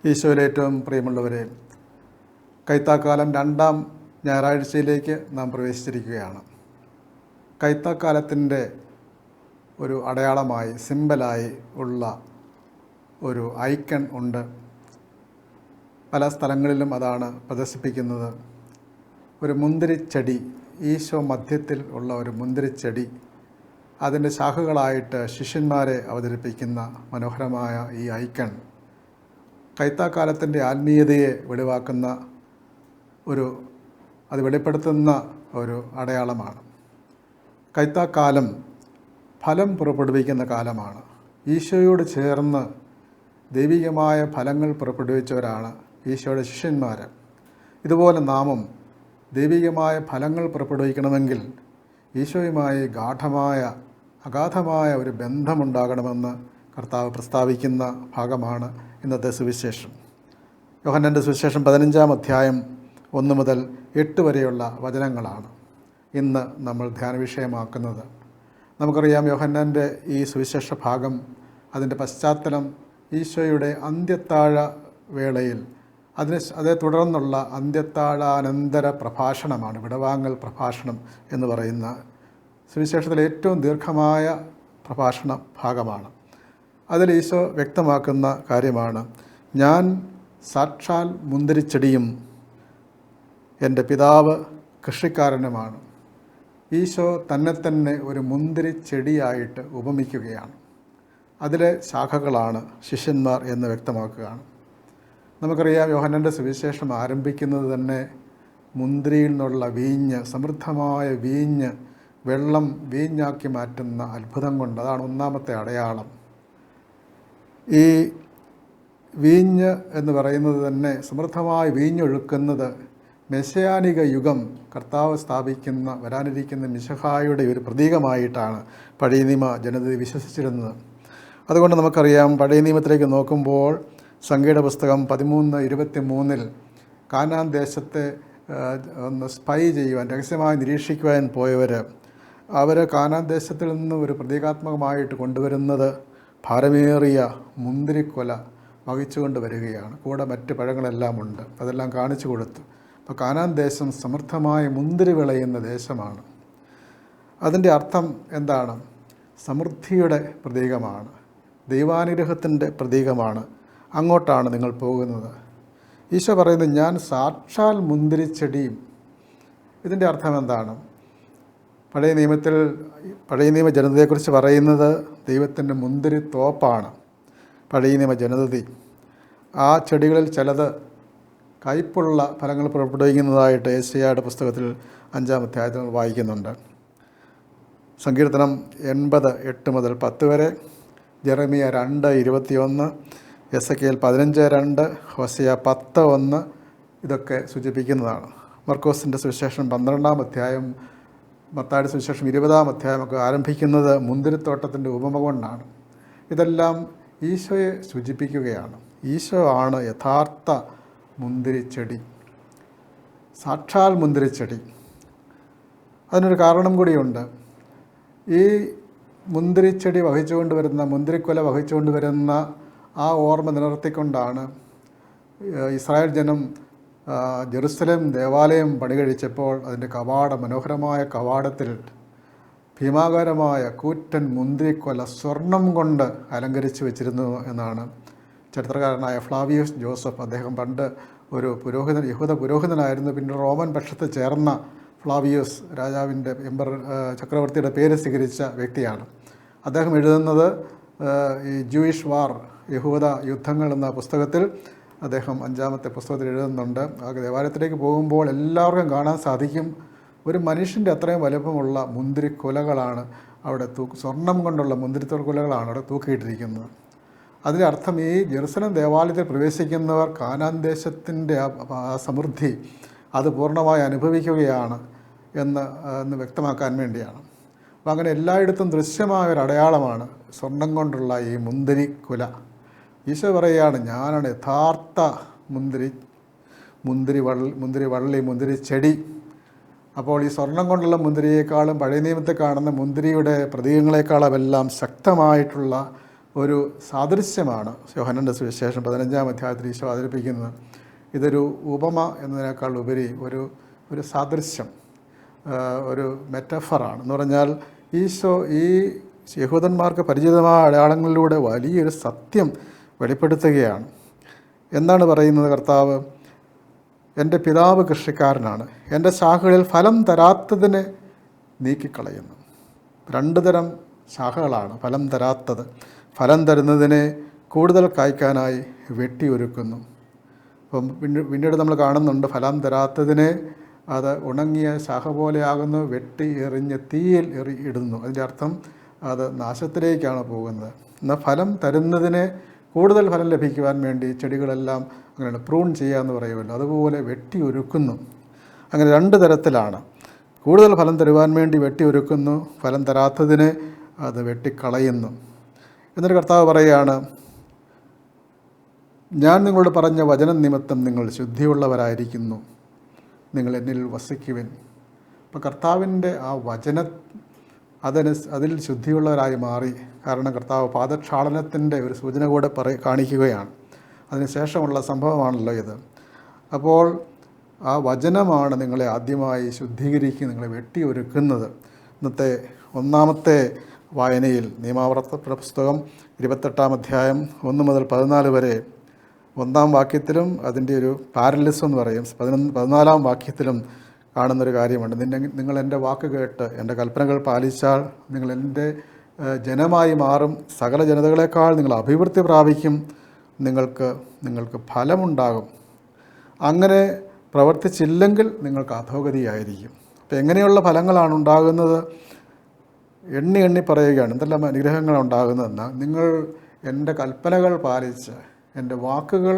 ഈശോയിലെ ഏറ്റവും പ്രിയമുള്ളവരെ, കൈത്താക്കാലം രണ്ടാം ഞായറാഴ്ചയിലേക്ക് നാം പ്രവേശിച്ചിരിക്കുകയാണ്. കൈത്താക്കാലത്തിൻ്റെ ഒരു അടയാളമായി, സിമ്പലായി ഉള്ള ഒരു ഐക്കൺ ഉണ്ട്. പല സ്ഥലങ്ങളിലും അതാണ് പ്രദർശിപ്പിക്കുന്നത്. ഒരു മുന്തിരിച്ചെടി, ഈശോ മധ്യത്തിൽ ഉള്ള ഒരു മുന്തിരിച്ചെടി, അതിൻ്റെ ശാഖകളായിട്ട് ശിഷ്യന്മാരെ അവതരിപ്പിക്കുന്ന മനോഹരമായ ഈ ഐക്കൺ കൈത്താക്കാലത്തിൻ്റെ ആത്മീയതയെ വെളിവാക്കുന്ന അത് വെളിപ്പെടുത്തുന്ന ഒരു അടയാളമാണ്. കൈത്താക്കാലം ഫലം പുറപ്പെടുവിക്കുന്ന കാലമാണ്. ഈശോയോട് ചേർന്ന് ദൈവികമായ ഫലങ്ങൾ പുറപ്പെടുവിച്ചവരാണ് ഈശോയുടെ ശിഷ്യന്മാർ. ഇതുപോലെ നാമും ദൈവികമായ ഫലങ്ങൾ പുറപ്പെടുവിക്കണമെങ്കിൽ ഈശോയുമായി അഗാധമായ ഒരു ബന്ധമുണ്ടാകണമെന്ന് കർത്താവ് പ്രസ്താവിക്കുന്ന ഭാഗമാണ് ഇന്നത്തെ സുവിശേഷം. യോഹന്നാൻ്റെ സുവിശേഷം 15-ാം അധ്യായം 1 മുതൽ 8 വരെയുള്ള വചനങ്ങളാണ് ഇന്ന് നമ്മൾ ധ്യാനവിഷയമാക്കുന്നത്. നമുക്കറിയാം, യോഹന്നാൻ്റെ ഈ സുവിശേഷ ഭാഗം, അതിൻ്റെ പശ്ചാത്തലം ഈശോയുടെ അന്ത്യത്താഴ വേളയിൽ അതേ തുടർന്നുള്ള അന്ത്യത്താഴാനന്തര പ്രഭാഷണമാണ്, വിടവാങ്ങൽ പ്രഭാഷണം എന്ന് പറയുന്ന സുവിശേഷത്തിലെ ഏറ്റവും ദീർഘമായ പ്രഭാഷണ ഭാഗമാണ്. അതിൽ ഈശോ വ്യക്തമാക്കുന്ന കാര്യമാണ്, ഞാൻ സാക്ഷാൽ മുന്തിരിച്ചെടിയും എൻ്റെ പിതാവ് കൃഷിക്കാരനുമാണ്. ഈശോ തന്നെ ഒരു മുന്തിരിച്ചെടിയായിട്ട് ഉപമിക്കുകയാണ്. അതിലെ ശാഖകളാണ് ശിഷ്യന്മാർ എന്ന് വ്യക്തമാക്കുകയാണ്. നമുക്കറിയാം, യോഹന്നാൻ്റെ സുവിശേഷം ആരംഭിക്കുന്നത് തന്നെ മുന്തിരിയിൽ നിന്നുള്ള വീഞ്ഞ്, സമൃദ്ധമായ വീഞ്ഞ്, വെള്ളം വീഞ്ഞാക്കി മാറ്റുന്ന അത്ഭുതം കൊണ്ട്. അതാണ് ഒന്നാമത്തെ അടയാളം. ഈ വീഞ്ഞ് എന്ന് പറയുന്നത് തന്നെ, സമൃദ്ധമായി വീഞ്ഞൊഴുക്കുന്നത് മെസ്സിയാനിക യുഗം കർത്താവ് സ്ഥാപിക്കുന്ന വരാനിരിക്കുന്ന മിശിഹായുടെ ഒരു പ്രതീകമായിട്ടാണ് പഴയ നിയമ ജനത വിശ്വസിച്ചിരുന്നത്. അതുകൊണ്ട് നമുക്കറിയാം, പഴയ നിയമത്തിലേക്ക് നോക്കുമ്പോൾ സംഖ്യയുടെ പുസ്തകം 13:23 കാനാൻ ദേശത്തെ ഒന്ന് സ്പൈ ചെയ്യുവാൻ, രഹസ്യമായി നിരീക്ഷിക്കുവാൻ പോയവർ, അവർ കാനാൻ ദേശത്തിൽ നിന്ന് ഒരു പ്രതീകാത്മകമായിട്ട് കൊണ്ടുവരുന്നത് ഭാരമേറിയ മുന്തിരിക്കൊല വഹിച്ചുകൊണ്ട് വരികയാണ്. കൂടെ മറ്റ് പഴങ്ങളെല്ലാം ഉണ്ട്. അതെല്ലാം കാണിച്ചു കൊടുത്തു. അപ്പോൾ കാനാൻ ദേശം സമൃദ്ധമായ മുന്തിരി വിളയുന്ന ദേശമാണ്. അതിൻ്റെ അർത്ഥം എന്താണ്? സമൃദ്ധിയുടെ പ്രതീകമാണ്, ദൈവാനുഗ്രഹത്തിൻ്റെ പ്രതീകമാണ്. അങ്ങോട്ടാണ് നിങ്ങൾ പോകുന്നത്. ഈശോ പറയുന്നത്, ഞാൻ സാക്ഷാൽ മുന്തിരിച്ചെടിയും. ഇതിൻ്റെ അർത്ഥം എന്താണ്? പഴയ നിയമ ജനതയെക്കുറിച്ച് പറയുന്നത് ദൈവത്തിൻ്റെ മുന്തിരി തോപ്പാണ് പഴയ നിയമ ജനതതി. ആ ചെടികളിൽ ചിലത് കയ്പുള്ള ഫലങ്ങൾ പുറപ്പെടുവിക്കുന്നതായിട്ട് യെശയ്യായുടെ പുസ്തകത്തിൽ 5-ാം അധ്യായത്തിൽ വായിക്കുന്നുണ്ട്. സങ്കീർത്തനം 80:8 മുതൽ 10 വരെ, ജെറമിയ 2:21, എസെക്കിയേൽ 15:2, ഹോശയ്യ 10:1 ഇതൊക്കെ സൂചിപ്പിക്കുന്നതാണ്. മർക്കോസിൻ്റെ സുവിശേഷം 12-ാം അധ്യായം, മത്തായിയുടെ സുവിശേഷം 20-ാം അധ്യായമൊക്കെ ആരംഭിക്കുന്നത് മുന്തിരിത്തോട്ടത്തിൻ്റെ ഉപമ കൊണ്ടാണ്. ഇതെല്ലാം ഈശോയെ സൂചിപ്പിക്കുകയാണ്. ഈശോ ആണ് യഥാർത്ഥ മുന്തിരിച്ചെടി, സാക്ഷാൽ മുന്തിരിച്ചെടി. അതിനൊരു കാരണം കൂടിയുണ്ട്. ഈ മുന്തിരിച്ചെടി വഹിച്ചുകൊണ്ട് വരുന്ന, മുന്തിരിക്കൊല വഹിച്ചുകൊണ്ട് വരുന്ന ആ ഓർമ്മ നിലനിർത്തിക്കൊണ്ടാണ് ഇസ്രായേൽ ജനം ജെറുസലേം ദേവാലയം പണികഴിച്ചപ്പോൾ അതിൻ്റെ മനോഹരമായ കവാടത്തിൽ ഭീമാകാരമായ കൂറ്റൻ മുന്തിരിക്കൊല സ്വർണം കൊണ്ട് അലങ്കരിച്ച് വെച്ചിരുന്നു എന്നാണ് ചരിത്രകാരനായ ഫ്ലാവിയസ് ജോസഫ്. അദ്ദേഹം പണ്ട് ഒരു യഹൂദ പുരോഹിതനായിരുന്നു. പിന്നെ റോമൻ പക്ഷത്ത് ചേർന്ന ഫ്ലാവിയസ് രാജാവിൻ്റെ ചക്രവർത്തിയുടെ പേര് സ്വീകരിച്ച വ്യക്തിയാണ്. അദ്ദേഹം എഴുതുന്നത് ഈ ജൂയിഷ് വാർ, യഹൂദ യുദ്ധങ്ങൾ എന്ന പുസ്തകത്തിൽ അദ്ദേഹം 5-ാമത്തെ പുസ്തകത്തിൽ എഴുതുന്നുണ്ട്. ആ ദേവാലയത്തിലേക്ക് പോകുമ്പോൾ എല്ലാവർക്കും കാണാൻ സാധിക്കും, ഒരു മനുഷ്യൻ്റെ അത്രയും വലുപ്പമുള്ള മുന്തിരിക്കുലകളാണ് അവിടെ സ്വർണം കൊണ്ടുള്ള മുന്തിരിക്കുലകളാണ് അവിടെ തൂക്കിയിട്ടിരിക്കുന്നത്. അതിൻ്റെ അർത്ഥം, ഈ ജെറുസലേം ദേവാലയത്തിൽ പ്രവേശിക്കുന്നവർ കാനാൻ ദേശത്തിൻ്റെ ആ സമൃദ്ധി അത് പൂർണ്ണമായി അനുഭവിക്കുകയാണ് എന്ന് വ്യക്തമാക്കാൻ വേണ്ടിയാണ്. അപ്പോൾ അങ്ങനെ എല്ലായിടത്തും ദൃശ്യമായ ഒരു അടയാളമാണ് സ്വർണം കൊണ്ടുള്ള ഈ മുന്തിരിക്കുല. ഈശോ പറയുകയാണ്, ഞാനാണ് യഥാർത്ഥ മുന്തിരിച്ചെടി. അപ്പോൾ ഈ സ്വർണം കൊണ്ടുള്ള മുന്തിരിയേക്കാളും പഴയ നിയമത്തെ കാണുന്ന മുന്തിരിയുടെ പ്രതീകങ്ങളെക്കാളും എല്ലാം ശക്തമായിട്ടുള്ള ഒരു സാദൃശ്യമാണ് യോഹന്നാൻ്റെ സുവിശേഷം 15-ാം അധ്യായത്തിൽ ഈശോ അവതരിപ്പിക്കുന്നത്. ഇതൊരു ഉപമ എന്നതിനേക്കാൾ ഉപരി ഒരു സാദൃശ്യം, ഒരു മെറ്റഫറാണ്. എന്ന് പറഞ്ഞാൽ ഈശോ ഈ യഹൂദന്മാർക്ക് പരിചിതമായ അടയാളങ്ങളിലൂടെ വലിയൊരു സത്യം വെളിപ്പെടുത്തുകയാണ്. എന്താണ് പറയുന്നത് കർത്താവ്? എൻ്റെ പിതാവ് കൃഷിക്കാരനാണ്, എൻ്റെ ശാഖകളിൽ ഫലം തരാത്തതിനെ നീക്കിക്കളയുന്നു. 2 തരം ശാഖകളാണ് ഫലം തരാത്തത്. ഫലം തരുന്നതിനെ കൂടുതൽ കായ്ക്കാനായി വെട്ടിയൊരുക്കുന്നു. അപ്പം പിന്നീട് നമ്മൾ കാണുന്നുണ്ട്, ഫലം തരാത്തതിനെ അത് ഉണങ്ങിയ ശാഖ പോലെയാകുന്നു, വെട്ടി എറിഞ്ഞ് തീയിൽ ഇടുന്നു. അതിൻ്റെ അർത്ഥം അത് നാശത്തിലേക്കാണ് പോകുന്നത്. എന്നാൽ ഫലം തരുന്നതിനെ കൂടുതൽ ഫലം ലഭിക്കുവാൻ വേണ്ടി ചെടികളെല്ലാം അങ്ങനെയാണ് പ്രൂൺ ചെയ്യുക എന്ന് പറയുമല്ലോ, അതുപോലെ വെട്ടിയൊരുക്കുന്നു. അങ്ങനെ 2 തരത്തിലാണ്. കൂടുതൽ ഫലം തരുവാൻ വേണ്ടി വെട്ടിയൊരുക്കുന്നു, ഫലം തരാത്തതിനെ അത് വെട്ടിക്കളയുന്നു. എന്നിട്ട് കർത്താവ് പറയുകയാണ്, ഞാൻ നിങ്ങളോട് പറഞ്ഞ വചനം നിമിത്തം നിങ്ങൾ ശുദ്ധിയുള്ളവരായിരിക്കുന്നു, നിങ്ങൾ എന്നിൽ വസിക്കുവിൻ. അപ്പോൾ കർത്താവിൻ്റെ ആ അതിൽ ശുദ്ധിയുള്ളവരായി മാറി. കാരണം കർത്താവ് പാദക്ഷാളനത്തിൻ്റെ ഒരു സൂചന കൂടെ കാണിക്കുകയാണ്. അതിനുശേഷമുള്ള സംഭവമാണല്ലോ ഇത്. അപ്പോൾ ആ വചനമാണ് നിങ്ങളെ ആദ്യമായി ശുദ്ധീകരിക്കുക, നിങ്ങളെ വെട്ടിയൊരുക്കുന്നത്. ഇന്നത്തെ 1-ാമത്തെ വായനയിൽ നിയമാവർത്തന പുസ്തകം 28-ാം അധ്യായം 1 മുതൽ 14 വരെ 1-ാം വാക്യത്തിലും അതിൻ്റെ ഒരു പാരലിസം എന്ന് പറയും, 14-ാം വാക്യത്തിലും കാണുന്നൊരു കാര്യമുണ്ട്. നിങ്ങൾ എൻ്റെ വാക്ക് കേട്ട് എൻ്റെ കൽപ്പനകൾ പാലിച്ചാൽ നിങ്ങൾ എൻ്റെ ജനമായി മാറും, സകല ജനതകളെക്കാൾ നിങ്ങൾ അഭിവൃദ്ധി പ്രാപിക്കും, നിങ്ങൾക്ക് ഫലമുണ്ടാകും. അങ്ങനെ പ്രവർത്തിച്ചില്ലെങ്കിൽ നിങ്ങൾക്ക് അധോഗതിയായിരിക്കും. അപ്പോൾ എങ്ങനെയുള്ള ഫലങ്ങളാണ് ഉണ്ടാകുന്നത്? എണ്ണി പറയുകയാണ് എന്തെല്ലാം അനുഗ്രഹങ്ങളാണ് ഉണ്ടാകുന്നതെന്ന്. നിങ്ങൾ എൻ്റെ കൽപ്പനകൾ പാലിച്ച്, എൻ്റെ വാക്കുകൾ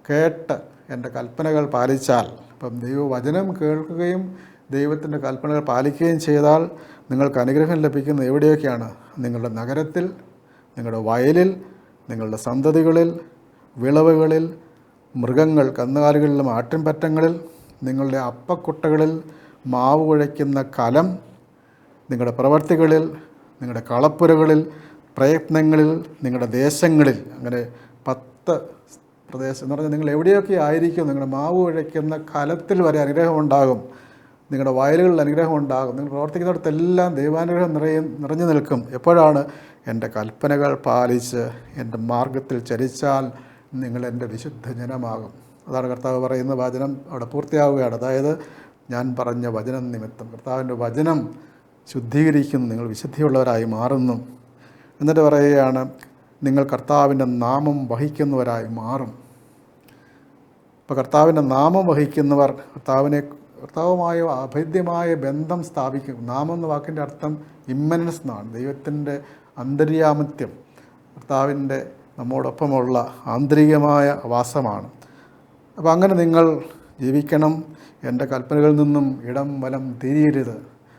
കേട്ട് എൻ്റെ കൽപ്പനകൾ പാലിച്ചാൽ, അപ്പം ദൈവവചനം കേൾക്കുകയും ദൈവത്തിൻ്റെ കൽപ്പനകൾ പാലിക്കുകയും ചെയ്താൽ നിങ്ങൾക്ക് അനുഗ്രഹം ലഭിക്കുന്നത് എവിടെയൊക്കെയാണ്? നിങ്ങളുടെ നഗരത്തിൽ, നിങ്ങളുടെ വയലിൽ, നിങ്ങളുടെ സന്തതികളിൽ, വിളവുകളിൽ, മൃഗങ്ങൾ, കന്നുകാലികളിലും ആട്ടിൻപറ്റങ്ങളിൽ, നിങ്ങളുടെ അപ്പക്കുട്ടകളിൽ, മാവ് കുഴയ്ക്കുന്ന കലം, നിങ്ങളുടെ പ്രവർത്തികളിൽ, നിങ്ങളുടെ കളപ്പുരകളിൽ, പ്രയത്നങ്ങളിൽ, നിങ്ങളുടെ ദേശങ്ങളിൽ. അങ്ങനെ 10 പ്രദേശം എന്ന് പറഞ്ഞാൽ നിങ്ങൾ എവിടെയൊക്കെ ആയിരിക്കും, നിങ്ങളുടെ മാവ് കുഴയ്ക്കുന്ന കലത്തിൽ വരെ അനുഗ്രഹം ഉണ്ടാകും, നിങ്ങളുടെ വയലുകളിൽ അനുഗ്രഹം ഉണ്ടാകും, നിങ്ങൾ പ്രവർത്തിക്കുന്നിടത്തെല്ലാം ദൈവാനുഗ്രഹം നിറഞ്ഞു നിൽക്കും. എപ്പോഴാണ്? എൻ്റെ കൽപ്പനകൾ പാലിച്ച് എൻ്റെ മാർഗത്തിൽ ചരിച്ചാൽ നിങ്ങൾ എൻ്റെ വിശുദ്ധ ജനമാകും. അതാണ് കർത്താവ് പറയുന്ന വചനം അവിടെ പൂർത്തിയാവുകയാണ്. അതായത് ഞാൻ പറഞ്ഞ വചനം നിമിത്തം, കർത്താവിൻ്റെ വചനം ശുദ്ധീകരിക്കുന്നു, നിങ്ങൾ വിശുദ്ധിയുള്ളവരായി മാറുന്നു. എന്നിട്ട് പറയുകയാണ്, നിങ്ങൾ കർത്താവിൻ്റെ നാമം വഹിക്കുന്നവരായി മാറും. ഇപ്പോൾ കർത്താവിൻ്റെ നാമം വഹിക്കുന്നവർ കർത്താവുമായ അഭേദ്യമായ ബന്ധം സ്ഥാപിക്കും. നാമം എന്ന വാക്കിൻ്റെ അർത്ഥം ഇമ്മനൻസ് എന്നാണ്, ദൈവത്തിൻ്റെ അന്തര്യാമിത്യം, കർത്താവിൻ്റെ നമ്മോടൊപ്പമുള്ള ആന്തരികമായ വാസമാണ്. അപ്പോൾ അങ്ങനെ നിങ്ങൾ ജീവിക്കണം. എൻ്റെ കൽപ്പനകളിൽ നിന്നും ഇടം വലം തിരിയരുത്.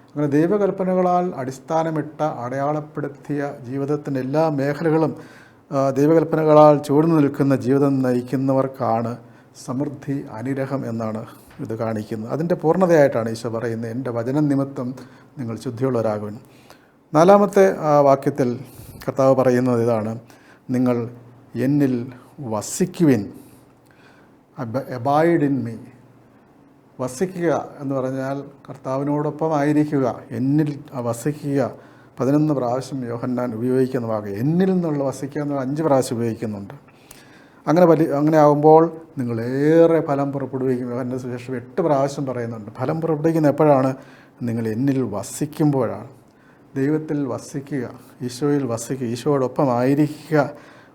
അങ്ങനെ ദൈവകൽപ്പനകളാൽ അടിസ്ഥാനമിട്ട അടയാളപ്പെടുത്തിയ ജീവിതത്തിൻ്റെ എല്ലാ മേഖലകളും ദൈവകൽപ്പനകളാൽ ചൂഴ്ന്നു നിൽക്കുന്ന ജീവിതം നയിക്കുന്നവർക്കാണ് സമൃദ്ധി, അനുഗ്രഹം എന്നാണ് ഇത് കാണിക്കുന്നത്. അതിൻ്റെ പൂർണ്ണതയായിട്ടാണ് ഈശോ പറയുന്നത്, എൻ്റെ വചനം നിമിത്തം നിങ്ങൾ ശുദ്ധിയുള്ളവരാകുവിൻ. 4-ാമത്തെ വാക്യത്തിൽ കർത്താവ് പറയുന്നത് ഇതാണ്, നിങ്ങൾ എന്നിൽ വസിക്കുവിൻ, അബൈഡ് ഇൻ മീ. വസിക്കുക എന്ന് പറഞ്ഞാൽ കർത്താവിനോടൊപ്പം ആയിരിക്കുക, എന്നിൽ വസിക്കുക. 11 പ്രാവശ്യം യോഹന്നാൻ ഉപയോഗിക്കുന്ന വാക്ക് എന്നിൽ നിന്നുള്ള വസിക്കുക എന്ന് 5 പ്രാവശ്യം ഉപയോഗിക്കുന്നുണ്ട്. അങ്ങനെ ആകുമ്പോൾ നിങ്ങളേറെ ഫലം പുറപ്പെടുവിക്കും. യോഹന്നാൻ്റെ സുവിശേഷം 8 പ്രാവശ്യം പറയുന്നുണ്ട്. ഫലം പുറപ്പെടുവിക്കുന്ന എപ്പോഴാണ്? നിങ്ങൾ എന്നിൽ വസിക്കുമ്പോഴാണ്. ദൈവത്തിൽ വസിക്കുക, ഈശോയിൽ വസിക്കുക, ഈശോയോടൊപ്പം ആയിരിക്കുക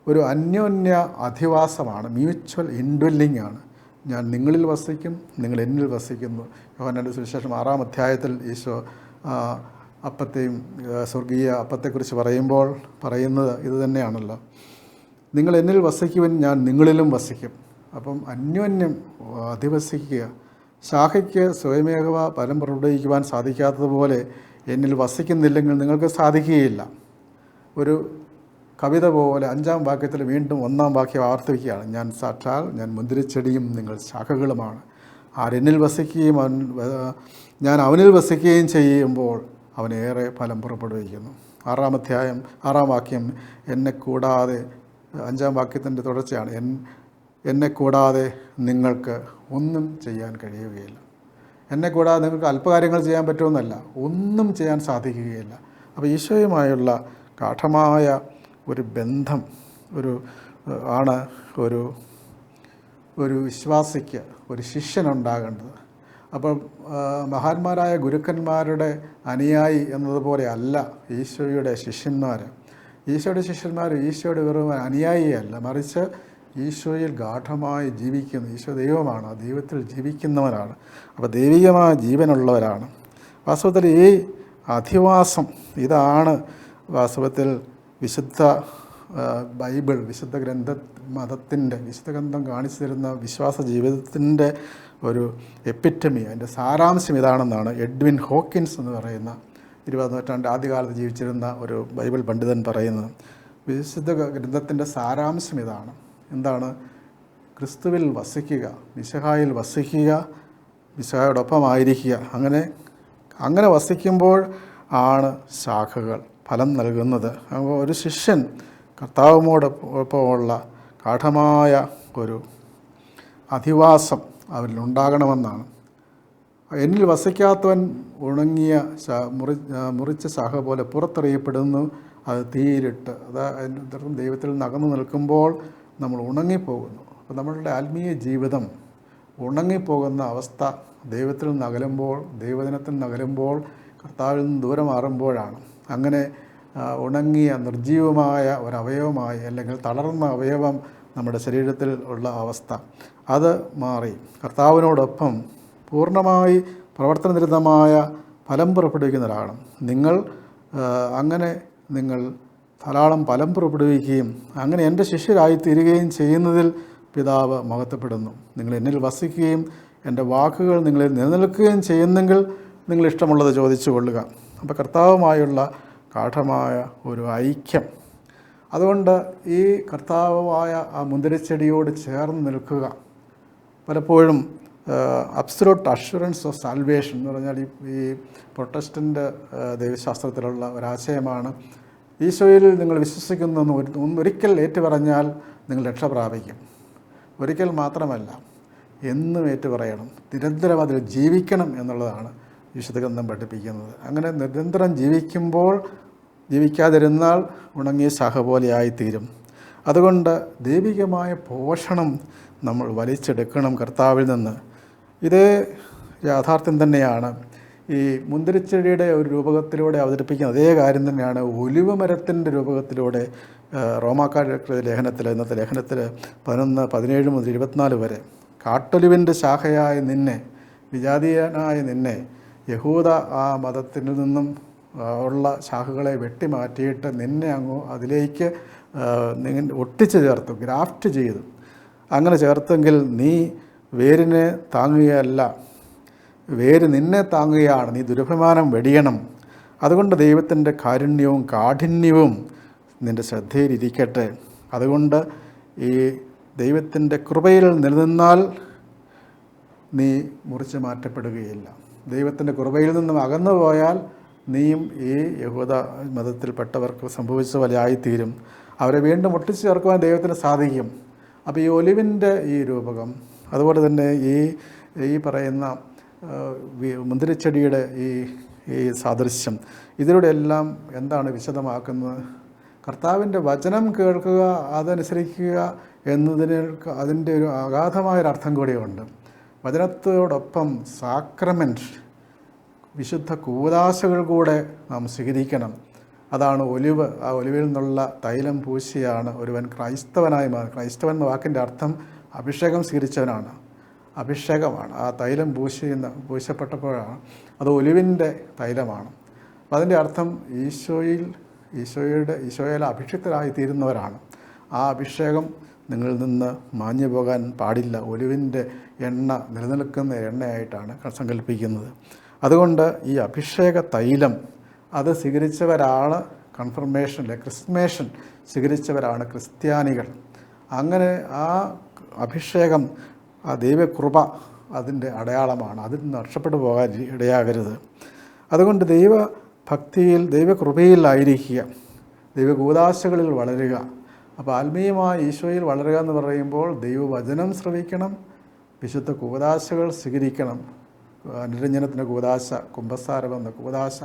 ഒരു അന്യോന്യ അധിവാസമാണ്, മ്യൂച്വൽ ഇൻഡ്വെല്ലിംഗ് ആണ്. ഞാൻ നിങ്ങളിൽ വസിക്കും, നിങ്ങൾ എന്നിൽ വസിക്കുന്നു. യോഹന്നാൻ്റെ സുവിശേഷം 6-ാം അധ്യായത്തിൽ ഈശോ അപ്പത്തെയും സ്വർഗീയ അപ്പത്തെക്കുറിച്ച് പറയുമ്പോൾ പറയുന്നത് ഇത് തന്നെയാണല്ലോ, നിങ്ങൾ എന്നിൽ വസിക്കുവിൻ, ഞാൻ നിങ്ങളിലും വസിക്കും. അപ്പം അന്യോന്യം അധിവസിക്കുക. ശാഖയ്ക്ക് സ്വയമേവ ഫലം പുറപ്പെടുവിക്കുവാൻ സാധിക്കാത്തതുപോലെ എന്നിൽ വസിക്കുന്നില്ലെങ്കിൽ നിങ്ങൾക്ക് സാധിക്കുകയില്ല. ഒരു കവിത പോലെ 5-ാം വാക്യത്തിൽ വീണ്ടും 1-ാം വാക്യം ആവർത്തിക്കുകയാണ്, ഞാൻ മുന്തിരിച്ചെടിയും നിങ്ങൾ ശാഖകളുമാണ്. ആരെന്നിൽ വസിക്കുകയും ഞാൻ അവനിൽ വസിക്കുകയും ചെയ്യുമ്പോൾ അവനേറെ ഫലം പുറപ്പെടുവിക്കുന്നു. 6 വാക്യം, എന്നെ കൂടാതെ, 5 വാക്യത്തിൻ്റെ തുടർച്ചയാണ്, എന്നെ കൂടാതെ നിങ്ങൾക്ക് ഒന്നും ചെയ്യാൻ കഴിയുകയില്ല. എന്നെ കൂടാതെ നിങ്ങൾക്ക് അല്പകാര്യങ്ങൾ ചെയ്യാൻ പറ്റുമെന്നല്ല, ഒന്നും ചെയ്യാൻ സാധിക്കുകയില്ല. അപ്പോൾ ഈശോയുമായുള്ള ഗാഢമായ ഒരു ബന്ധം ആണ് ഒരു വിശ്വാസിക്ക്, ഒരു ശിഷ്യനുണ്ടാകേണ്ടത്. അപ്പോൾ മഹാന്മാരായ ഗുരുക്കന്മാരുടെ അനുയായി എന്നതുപോലെ അല്ല ഈശോയുടെ ശിഷ്യന്മാർ. ഈശോയുടെ വെറും അനുയായിയല്ല, മറിച്ച് ഈശോയിൽ ഗാഢമായി ജീവിക്കുന്നു. ഈശോ ദൈവമാണ്, ആ ദൈവത്തിൽ ജീവിക്കുന്നവരാണ്. അപ്പോൾ ദൈവികമായ ജീവനുള്ളവരാണ്. വാസ്തവത്തിൽ ഈ അധിവാസം ഇതാണ് വാസ്തവത്തിൽ വിശുദ്ധ ബൈബിൾ, വിശുദ്ധ ഗ്രന്ഥം കാണിച്ചു തരുന്ന വിശ്വാസ ജീവിതത്തിൻ്റെ ഒരു എപ്പിറ്റമി, അതിൻ്റെ സാരാംശം ഇതാണെന്നാണ് എഡ്വിൻ ഹോക്കിൻസ് എന്ന് പറയുന്ന 20ാം നൂറ്റാണ്ട് ആദ്യകാലത്ത് ജീവിച്ചിരുന്ന ഒരു ബൈബിൾ പണ്ഡിതൻ പറയുന്നത്. വിശുദ്ധ ഗ്രന്ഥത്തിൻ്റെ സാരാംശം ഇതാണ്. എന്താണ്? ക്രിസ്തുവിൽ വസിക്കുക, മിശിഹായിൽ വസിക്കുക, മിശിഹായോടൊപ്പമായിരിക്കുക. അങ്ങനെ വസിക്കുമ്പോൾ ആണ് ശാഖകൾ ഫലം നൽകുന്നത്. അപ്പോൾ ഒരു ശിഷ്യൻ കർത്താവിനോടൊപ്പമുള്ള ഗാഢമായ ഒരു അധിവാസം അവരിലുണ്ടാകണമെന്നാണ്. എന്നിൽ വസിക്കാത്തവൻ ഉണങ്ങിയ മുറിച്ച ശാഖ പോലെ പുറത്തെറിയപ്പെടുന്നു, അത് തീയിലിട്ട്. അതിനർത്ഥം ദൈവത്തിൽ നിന്ന് അകന്നു നിൽക്കുമ്പോൾ നമ്മൾ ഉണങ്ങിപ്പോകുന്നു. അപ്പോൾ നമ്മളുടെ ആത്മീയ ജീവിതം ഉണങ്ങിപ്പോകുന്ന അവസ്ഥ ദൈവത്തിൽ നിന്ന് അകലുമ്പോൾ, ദൈവജനത്തിൽ നിന്ന് അകലുമ്പോൾ, കർത്താവിൽ നിന്ന് ദൂരം മാറുമ്പോഴാണ്. അങ്ങനെ ഉണങ്ങിയ നിർജീവമായ ഒരവയവമായി, അല്ലെങ്കിൽ തളർന്ന അവയവം നമ്മുടെ ശരീരത്തിൽ ഉള്ള അവസ്ഥ, അത് മാറി കർത്താവിനോടൊപ്പം പൂർണ്ണമായി പ്രവർത്തനനിരതമായ ഫലം പുറപ്പെടുവിക്കുന്നവരാണ് നിങ്ങൾ. നിങ്ങൾ ധാരാളം ഫലം പുറപ്പെടുവിക്കുകയും അങ്ങനെ എൻ്റെ ശിഷ്യരായിത്തീരുകയും ചെയ്യുന്നതിൽ പിതാവ് മഹത്വപ്പെടുന്നു. നിങ്ങൾ എന്നിൽ വസിക്കുകയും എൻ്റെ വാക്കുകൾ നിങ്ങളിൽ നിലനിൽക്കുകയും ചെയ്യുന്നെങ്കിൽ നിങ്ങൾ ഇഷ്ടമുള്ളത് ചോദിച്ചു കൊള്ളുക. അപ്പോൾ കർത്താവുമായുള്ള ഗാഢമായ ഒരു ഐക്യം. അതുകൊണ്ട് ഈ കർത്താവായ ആ മുന്തിരിച്ചെടിയോട് ചേർന്ന് നിൽക്കുക. പലപ്പോഴും അബ്സലൂട്ട് അഷ്വറൻസ് ഓഫ് സാൽവേഷൻ എന്ന് പറഞ്ഞാൽ ഈ പ്രൊട്ടസ്റ്റൻ്റ് ദൈവശാസ്ത്രത്തിലുള്ള ഒരാശയമാണ്. ഈശോയിൽ നിങ്ങൾ വിശ്വസിക്കുന്നെന്ന് ഒരിക്കൽ ഏറ്റുപറഞ്ഞാൽ നിങ്ങൾ രക്ഷ പ്രാപിക്കും. ഒരിക്കൽ മാത്രമല്ല, എന്നും ഏറ്റുപറയണം, നിരന്തരം അതിൽ ജീവിക്കണം എന്നുള്ളതാണ് വിശുദ്ധ ഗ്രന്ഥം പഠിപ്പിക്കുന്നത്. അങ്ങനെ നിരന്തരം ജീവിക്കാതിരുന്നാൽ ഉണങ്ങിയ ശാഖ പോലെയായിത്തീരും. അതുകൊണ്ട് ദൈവികമായ പോഷണം നമ്മൾ വലിച്ചെടുക്കണം കർത്താവിൽ നിന്ന്. ഇതേ യാഥാർത്ഥ്യം തന്നെയാണ് ഈ മുന്തിരിച്ചെടിയുടെ ഒരു രൂപകത്തിലൂടെ അവതരിപ്പിക്കുന്ന അതേ കാര്യം തന്നെയാണ് ഒലിവ് മരത്തിൻ്റെ രൂപകത്തിലൂടെ റോമാക്കാരുടെ ലേഖനത്തിൽ, ഇന്നത്തെ ലേഖനത്തിൽ 11, 17 മുതൽ 24 വരെ, കാട്ടൊലിവിൻ്റെ ശാഖയായ നിന്നെ, വിജാതീയനായ നിന്നെ, യഹൂദ ആ മതത്തിൽ നിന്നും ഉള്ള ശാഖകളെ വെട്ടിമാറ്റിയിട്ട് നിന്നെ അതിലേക്ക് ഒട്ടിച്ച് ചേർത്തു, ഗ്രാഫ്റ്റ് ചെയ്തു. അങ്ങനെ ചേർത്തെങ്കിൽ നീ വേരിനെ താങ്ങുകയല്ല, വേര് നിന്നെ താങ്ങുകയാണ്. നീ ദുരഭിമാനം വെടിയണം. അതുകൊണ്ട് ദൈവത്തിൻ്റെ കാരുണ്യവും കാഠിന്യവും നിൻ്റെ ശ്രദ്ധയിലിരിക്കട്ടെ. അതുകൊണ്ട് ഈ ദൈവത്തിൻ്റെ കൃപയിൽ നിലനിന്നാൽ നീ മുറിച്ച് മാറ്റപ്പെടുകയില്ല. ദൈവത്തിൻ്റെ കൃപയിൽ നിന്നും അകന്നു പോയാൽ നീയും ഈ യഹൂദ മതത്തിൽപ്പെട്ടവർക്ക് സംഭവിച്ച പോലെ ആയിത്തീരും. അവരെ വീണ്ടും ഒട്ടിച്ചു ചേർക്കുവാൻ ദൈവത്തിന് സാധിക്കും. അപ്പോൾ ഈ ഒലിവിൻ്റെ ഈ രൂപകം, അതുപോലെ തന്നെ ഈ പറയുന്ന മുന്തിരിച്ചെടിയുടെ ഈ സാദൃശ്യം, ഇതിലൂടെ എല്ലാം എന്താണ് വിശദമാക്കുന്നത്? കർത്താവിൻ്റെ വചനം കേൾക്കുക, അതനുസരിക്കുക അതിൻ്റെ ഒരു അഗാധമായൊരർത്ഥം കൂടിയുണ്ട്. വചനത്തോടൊപ്പം സാക്രമെൻറ്റ്, വിശുദ്ധ കൂദാശകൾ കൂടെ നാം സ്വീകരിക്കണം. അതാണ് ഒലിവ്. ആ ഒലിവിൽ നിന്നുള്ള തൈലം പൂശിയാണ് ഒരുവൻ ക്രൈസ്തവനായി മാറുന്നത്. ക്രൈസ്തവൻ എന്ന വാക്കിൻ്റെ അർത്ഥം അഭിഷേകം സ്വീകരിച്ചവനാണ്, അഭിഷേകമാണ്. ആ തൈലം പൂശപ്പെട്ടപ്പോഴാണ് അത് ഒലിവിൻ്റെ തൈലമാണ്. അപ്പം അതിൻ്റെ അർത്ഥം ഈശോയിൽ അഭിഷിക്തരായി തീരുന്നവരാണ്. ആ അഭിഷേകം നിങ്ങളിൽ നിന്ന് മാഞ്ഞു പോകാൻ പാടില്ല. ഒലിവിൻ്റെ എണ്ണ നിലനിൽക്കുന്ന എണ്ണയായിട്ടാണ് സങ്കല്പിക്കുന്നത്. അതുകൊണ്ട് ഈ അഭിഷേക തൈലം അത് സ്വീകരിച്ചവരാണ് ക്രിസ്മേഷൻ സ്വീകരിച്ചവരാണ് ക്രിസ്ത്യാനികൾ. അങ്ങനെ ആ അഭിഷേകം, ആ ദൈവകൃപ അതിൻ്റെ അടയാളമാണ്. അതിൽ നഷ്ടപ്പെട്ടു പോകാൻ ഇടയാകരുത്. അതുകൊണ്ട് ദൈവ ഭക്തിയിൽ ദൈവകൃപയിലായിരിക്കുക, ദൈവകൂദാശകളിൽ വളരുക. അപ്പോൾ ആത്മീയമായ ഈശോയിൽ വളരുക എന്ന് പറയുമ്പോൾ ദൈവവചനം ശ്രവിക്കണം, വിശുദ്ധ കൂദാശകൾ സ്വീകരിക്കണം. അനുരഞ്ജനത്തിൻ്റെ കൂദാശ, കുംഭസാരം എന്ന കൂദാശ,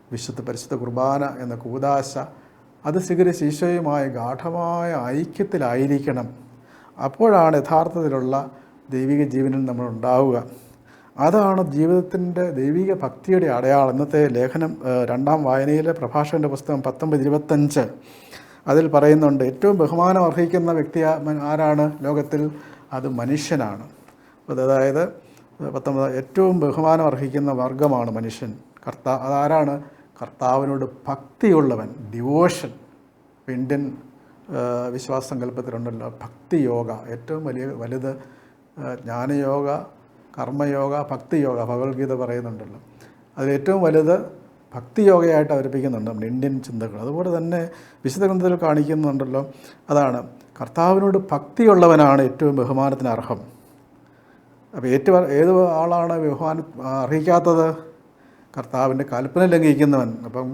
പരിശുദ്ധ കുർബാന എന്ന കൂദാശ, അത് സ്വീകരിച്ച് ഈശോയുമായ ഗാഠമായ ഐക്യത്തിലായിരിക്കണം. അപ്പോഴാണ് യഥാർത്ഥത്തിലുള്ള ദൈവിക ജീവനിൽ നമ്മൾ ഉണ്ടാവുക. അതാണ് ജീവിതത്തിൻ്റെ ദൈവിക ഭക്തിയുടെ അടയാളം. ഇന്നത്തെ ലേഖനം 2ാം വായനയിലെ പ്രഭാഷകൻ്റെ പുസ്തകം 19:25 അതിൽ പറയുന്നുണ്ട്, ഏറ്റവും ബഹുമാനം അർഹിക്കുന്ന വ്യക്തി ആരാണ് ലോകത്തിൽ? അത് മനുഷ്യനാണ്. അതായത് 19 ഏറ്റവും ബഹുമാനം അർഹിക്കുന്ന വർഗമാണ് മനുഷ്യൻ. അതാരാണ്? കർത്താവിനോട് ഭക്തിയുള്ളവൻ, ഡിവോഷൻ. ഇന്ത്യൻ വിശ്വാസസങ്കല്പത്തിലുണ്ടല്ലോ ഭക്തിയോഗ, ഏറ്റവും വലുത് ജ്ഞാനയോഗ, കർമ്മയോഗ, ഭക്തിയോഗ. ഭഗവത്ഗീത പറയുന്നുണ്ടല്ലോ, അതിലേറ്റവും വലുത് ഭക്തിയോഗയായിട്ട് അവതരിപ്പിക്കുന്നുണ്ട് നമ്മുടെ ഇന്ത്യൻ ചിന്തകൾ. അതുപോലെ തന്നെ വിശുദ്ധ ഗ്രന്ഥത്തിൽ കാണിക്കുന്നുണ്ടല്ലോ, അതാണ് കർത്താവിനോട് ഭക്തിയുള്ളവനാണ് ഏറ്റവും ബഹുമാനത്തിന് അർഹം. അപ്പോൾ ഏത് ആളാണ് ബഹുമാനം അർഹിക്കാത്തത്? കർത്താവിൻ്റെ കൽപ്പന ലംഘിക്കുന്നവൻ. അപ്പം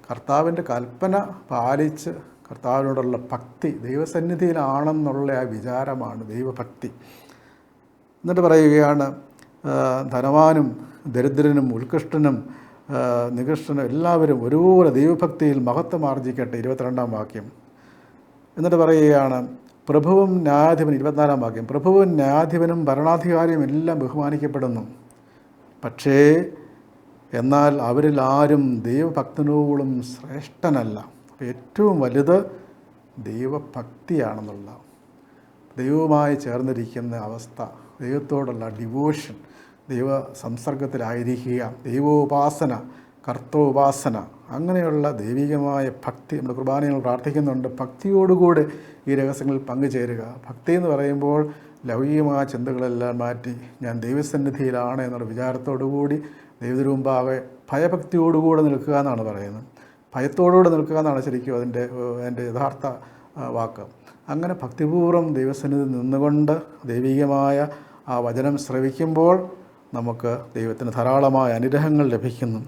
കർത്താവിൻ്റെ കൽപ്പന പാലിച്ച് കർത്താവിനോടുള്ള ഭക്തി, ദൈവസന്നിധിയിലാണെന്നുള്ള ആ വിചാരമാണ് ദൈവഭക്തി. എന്നിട്ട് പറയുകയാണ്, ധനവാനും ദരിദ്രനും ഉത്കൃഷ്ടനും നികൃഷ്ടനും എല്ലാവരും ഒരുപോലെ ദൈവഭക്തിയിൽ മഹത്വം ആർജിക്കട്ടെ. 22ാം വാക്യം. എന്നിട്ട് പറയുകയാണ്, പ്രഭുവും ന്യായാധിപനും 24ാം വാക്യം, പ്രഭുവും ന്യായാധിപനും ഭരണാധികാരിയും എല്ലാം ബഹുമാനിക്കപ്പെടുന്നു. പക്ഷേ എന്നാൽ അവരിൽ ആരും ദൈവഭക്തനോളം ശ്രേഷ്ഠനല്ല. അപ്പോൾ ഏറ്റവും വലുത് ദൈവഭക്തിയാണെന്നുള്ള, ദൈവവുമായി ചേർന്നിരിക്കുന്ന അവസ്ഥ, ദൈവത്തോടുള്ള ഡിവോഷൻ, ദൈവ സംസർഗത്തിലായിരിക്കുക, ദൈവോപാസന, കർത്തോപാസന, അങ്ങനെയുള്ള ദൈവികമായ ഭക്തി. നമ്മുടെ കുർബാനയിൽ പ്രാർത്ഥിക്കുന്നുണ്ട്, ഭക്തിയോടുകൂടി ഈ രഹസ്യങ്ങളിൽ പങ്കുചേരുക. ഭക്തി എന്ന് പറയുമ്പോൾ ലൗകികമായ ചിന്തകളെല്ലാം മാറ്റി ഞാൻ ദൈവസന്നിധിയിലാണ് എന്നുള്ള വിചാരത്തോടുകൂടി ദൈവത്തിനു മുമ്പാകെ ഭയഭക്തിയോടുകൂടെ നിൽക്കുക എന്നാണ് പറയുന്നത്. ഭയത്തോടുകൂടെ നിൽക്കുക എന്നാണ് ശരിക്കും അതിൻ്റെ യഥാർത്ഥ വാക്ക്. അങ്ങനെ ഭക്തിപൂർവ്വം ദൈവസന്നിധി നിന്നുകൊണ്ട് ദൈവികമായ ആ വചനം ശ്രവിക്കുമ്പോൾ നമുക്ക് ദൈവത്തിന് ധാരാളമായ അനുഗ്രഹങ്ങൾ ലഭിക്കുന്നു.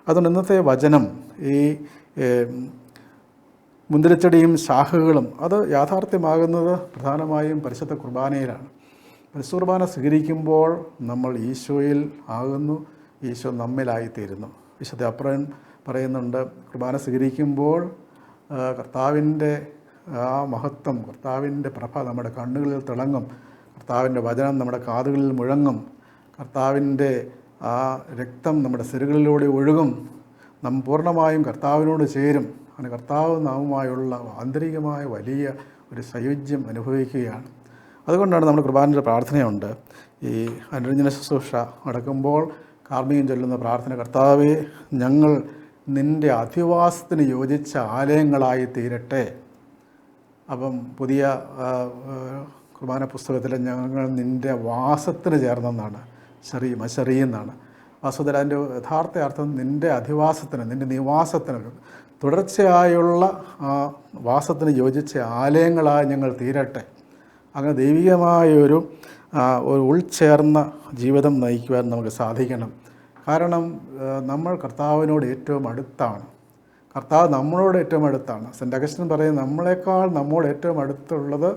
അതുകൊണ്ട് ഇന്നത്തെ വചനം, ഈ മുന്തിരിച്ചെടിയും ശാഖകളും, അത് യാഥാർത്ഥ്യമാകുന്നത് പ്രധാനമായും പരിശുദ്ധ കുർബാനയിലാണ്. പരിശുദ്ധ കുർബാന സ്വീകരിക്കുമ്പോൾ നമ്മൾ ഈശോയിൽ ആകുന്നു, ഈശോ നമ്മിലായിത്തീരുന്നു. വിശുദ്ധ അപ്രൻ പറയുന്നുണ്ട്, കുർബാന സ്വീകരിക്കുമ്പോൾ കർത്താവിൻ്റെ ആ മഹത്വം, കർത്താവിൻ്റെ പ്രഭ നമ്മുടെ കണ്ണുകളിൽ തിളങ്ങും, കർത്താവിൻ്റെ വചനം നമ്മുടെ കാതുകളിൽ മുഴങ്ങും, കർത്താവിൻ്റെ ആ രക്തം നമ്മുടെ സിരകളിലൂടെ ഒഴുകും, നാം പൂർണ്ണമായും കർത്താവിനോട് ചേരും. അങ്ങനെ കർത്താവ് നാമുമായുള്ള ആന്തരികമായ വലിയ ഒരു സായുജ്യം അനുഭവിക്കുകയാണ്. അതുകൊണ്ടാണ് നമ്മുടെ കുർബാനയുടെ പ്രാർത്ഥനയുണ്ട്. ഈ അനുരഞ്ജന ശുശ്രൂഷ നടക്കുമ്പോൾ കാർമ്മികം ചൊല്ലുന്ന പ്രാർത്ഥന, കർത്താവേ ഞങ്ങൾ നിൻ്റെ അധിവാസത്തിന് യോജിച്ച ആലയങ്ങളായി തീരട്ടെ. അപ്പം പുതിയ കുർബാന പുസ്തകത്തിൽ ഞങ്ങൾ നിൻ്റെ വാസത്തിന് ചേർന്നെന്നാണ്, മശറിയെന്നാണ്. വാസ്തവത്തിൽ അതിൻ്റെ യഥാർത്ഥ അർത്ഥം നിൻ്റെ അധിവാസത്തിന്, നിൻ്റെ നിവാസത്തിന്, തുടർച്ചയായുള്ള ആ വാസത്തിന് യോജിച്ച ആലയങ്ങളായി ഞങ്ങൾ തീരട്ടെ. അങ്ങനെ ദൈവികമായൊരു ഉൾച്ചേർന്ന ജീവിതം നയിക്കുവാൻ നമുക്ക് സാധിക്കണം. കാരണം നമ്മൾ കർത്താവിനോട് ഏറ്റവും അടുത്താണ്, കർത്താവ് നമ്മളോട് ഏറ്റവും അടുത്താണ്. സെൻ്റ് അഗസ്റ്റിൻ പറയും, നമ്മളെക്കാൾ നമ്മോട് ഏറ്റവും അടുത്തുള്ളത്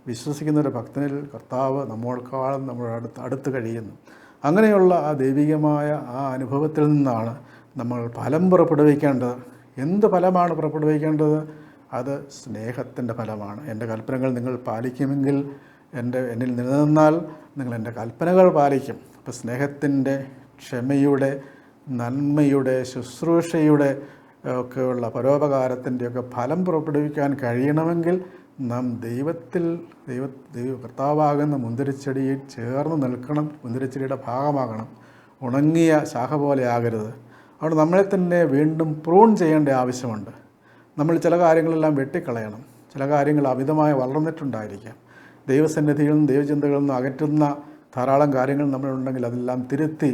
വിശ്വസിക്കുന്ന ഒരു ഭക്തനിൽ കർത്താവ് നമ്മളെക്കാളും നമ്മളോട് അടുത്ത് കഴിയുന്നു. അങ്ങനെയുള്ള ആ ദൈവികമായ ആ അനുഭവത്തിൽ നിന്നാണ് നമ്മൾ ഫലം പുറപ്പെടുവിക്കേണ്ടത്. എന്ത് ഫലമാണ് പുറപ്പെടുവിക്കേണ്ടത്? അത് സ്നേഹത്തിൻ്റെ ഫലമാണ്. എൻ്റെ കൽപ്പനകൾ നിങ്ങൾ പാലിക്കുമെങ്കിൽ, എന്നിൽ നിലനിന്നാൽ നിങ്ങൾ എൻ്റെ കൽപ്പനകൾ പാലിക്കും. അപ്പോൾ സ്നേഹത്തിൻ്റെ, ക്ഷമയുടെ, നന്മയുടെ, ശുശ്രൂഷയുടെ ഒക്കെയുള്ള പരോപകാരത്തിൻ്റെയൊക്കെ ഫലം പുറപ്പെടുവിക്കാൻ കഴിയണമെങ്കിൽ നാം ദൈവ കർത്താവാകുന്ന മുന്തിരിച്ചെടിയിൽ ചേർന്ന് നിൽക്കണം, മുന്തിരിച്ചെടിയുടെ ഭാഗമാകണം. ഉണങ്ങിയ ശാഖ പോലെ ആകരുത്. അവിടെ നമ്മളെ തന്നെ വീണ്ടും പ്രൂൺ ചെയ്യേണ്ട ആവശ്യമുണ്ട്. നമ്മൾ ചില കാര്യങ്ങളെല്ലാം വെട്ടിക്കളയണം. ചില കാര്യങ്ങൾ അമിതമായി വളർന്നിട്ടുണ്ടായിരിക്കാം. ദൈവസന്നിധിയിൽ നിന്നും ദൈവചിന്തകളിൽ നിന്നും അകറ്റുന്ന ധാരാളം കാര്യങ്ങൾ നമ്മളുണ്ടെങ്കിൽ അതെല്ലാം തിരുത്തി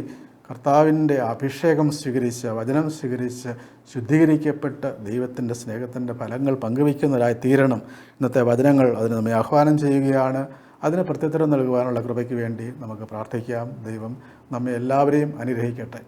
കർത്താവിൻ്റെ അഭിഷേകം സ്വീകരിച്ച്, വചനം സ്വീകരിച്ച്, ശുദ്ധീകരിക്കപ്പെട്ട് ദൈവത്തിൻ്റെ സ്നേഹത്തിൻ്റെ ഫലങ്ങൾ പങ്കുവയ്ക്കുന്നവരായി തീരണം. ഇന്നത്തെ വചനങ്ങൾ അതിന് നമ്മെ ആഹ്വാനം ചെയ്യുകയാണ്. അതിന് പ്രത്യുത്തരം നൽകുവാനുള്ള കൃപയ്ക്ക് വേണ്ടി നമുക്ക് പ്രാർത്ഥിക്കാം. ദൈവം നമ്മെ എല്ലാവരെയും അനുഗ്രഹിക്കട്ടെ.